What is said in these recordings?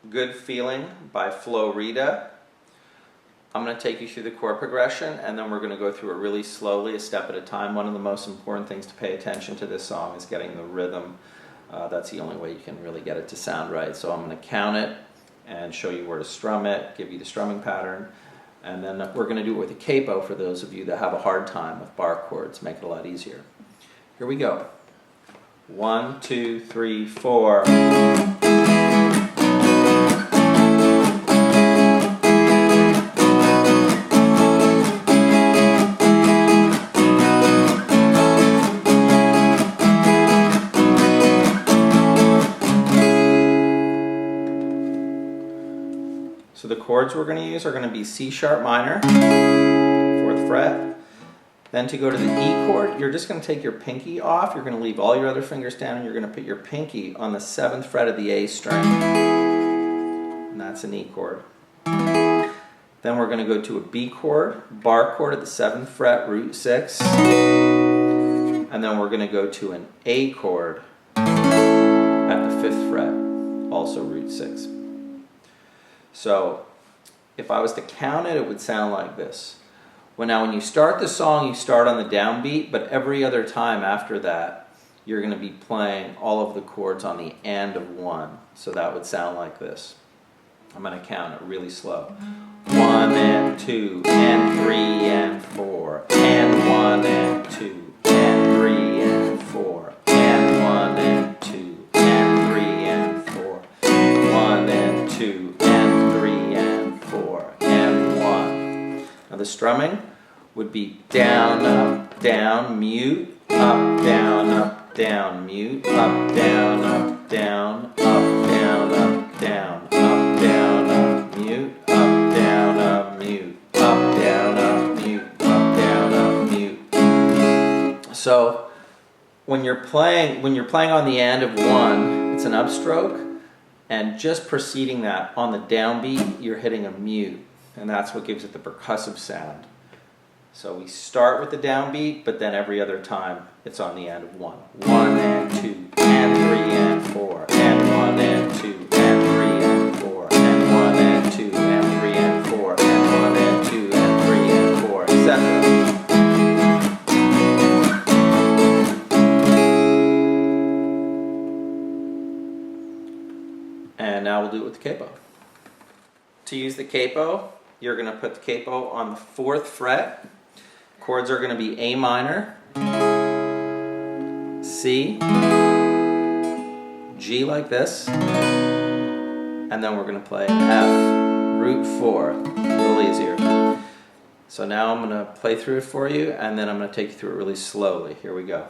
Good Feeling by Flo Rida. I'm going to take you through the chord progression and then we're going to go through it really slowly, a step at a time. One of the most important things to pay attention to this song is getting the rhythm. That's the only way you can really get it to sound right. So I'm going to count it and show you where to strum it, give you the strumming pattern, and then we're going to do it with a capo for those of you that have a hard time with bar chords, make it a lot easier. Here we go. 1, 2, 3, 4. So the chords we're going to use are going to be C sharp minor, 4th fret. Then to go to the E chord, you're just going to take your pinky off. You're going to leave all your other fingers down and you're going to put your pinky on the 7th fret of the A string. And that's an E chord. Then we're going to go to a B chord, bar chord at the 7th fret, root 6. And then we're going to go to an A chord at the 5th fret, also root 6. So if I was to count it, it would sound like this. Well, now when you start the song, you start on the downbeat, but every other time after that, you're going to be playing all of the chords on the and of 1. So that would sound like this. I'm going to count it really slow. 1 and 2 and 3 and 4 and 1 and 2 and 3 and 4 and 1 and 2 and 3 and 4 1 and 2 and 3 and 4 and 1. Now the strumming would be down, mute, up, down, mute, up, down, up, down, up, down, up, down, up, down, up, mute, up, down, up, mute, up, down, up, mute, up, down, up, mute. So when you're playing on the end of 1, it's an upstroke, and just preceding that on the downbeat, you're hitting a mute, and that's what gives it the percussive sound. So we start with the downbeat, but then every other time it's on the end of 1. 1 and 2 and 3 and 4 and 1 and 2 and 3 and 4 and 1 and 2 and 3 and 4 and 1 and 2 and 3 and 4, etc. And now we'll do it with the capo. To use the capo, you're going to put the capo on the 4th fret. Chords are going to be A minor, C, G like this, and then we're going to play F, root 4, a little easier. So now I'm going to play through it for you, and then I'm going to take you through it really slowly. Here we go.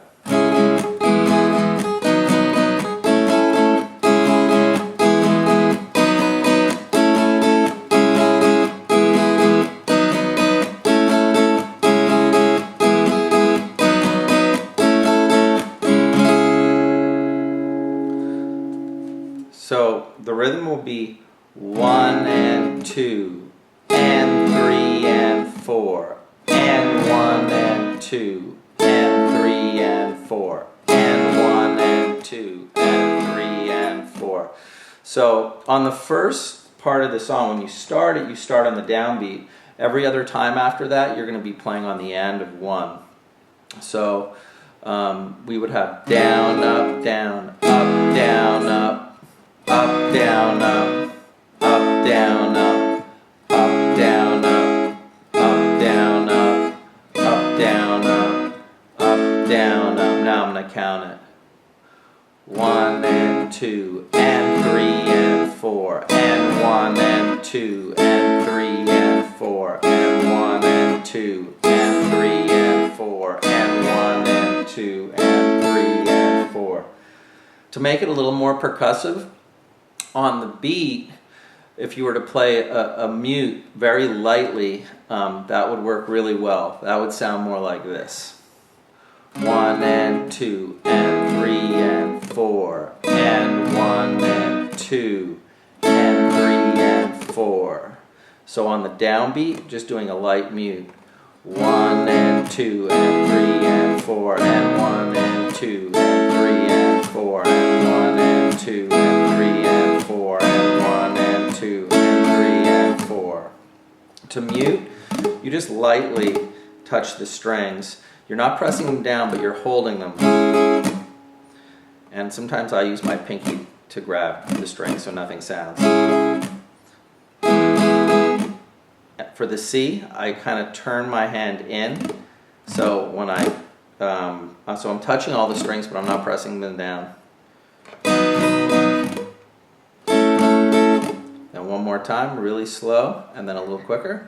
So the rhythm will be 1 and 2 and 3 and 4 and 1 and 2 and 3 and 4 and 1 and 2 and 3 and 4. So on the first part of the song, when you start it, you start on the downbeat. Every other time after that, you're going to be playing on the end of 1. So we would have down, up, down, up, down, up. Up, down, up, up, down, up, up, down, up, up, down, up, up, down, up, up, down, up. Now I'm going to count it. 1 and 2 and 3 and 4 and 1 and 2 and 3 and 4 and 1 and 2 and 3 and 4 and 1 and 2 and 3 and 4. To make it a little more percussive, on the beat, if you were to play a mute very lightly, that would work really well. That would sound more like this. 1 and 2 and 3 and 4 and 1 and 2 and 3 and 4. So on the downbeat, just doing a light mute. 1 and 2 and 3 and 4 and 1 and 2 and 3 and 4 and 1 and 2 and 3 and 4 and 1 and 2 and 3 and 4. To mute, you just lightly touch the strings. You're not pressing them down, but you're holding them. And sometimes I use my pinky to grab the string so nothing sounds. For the C, I kind of turn my hand in. So when so I'm touching all the strings, but I'm not pressing them down. Then one more time, really slow, and then a little quicker.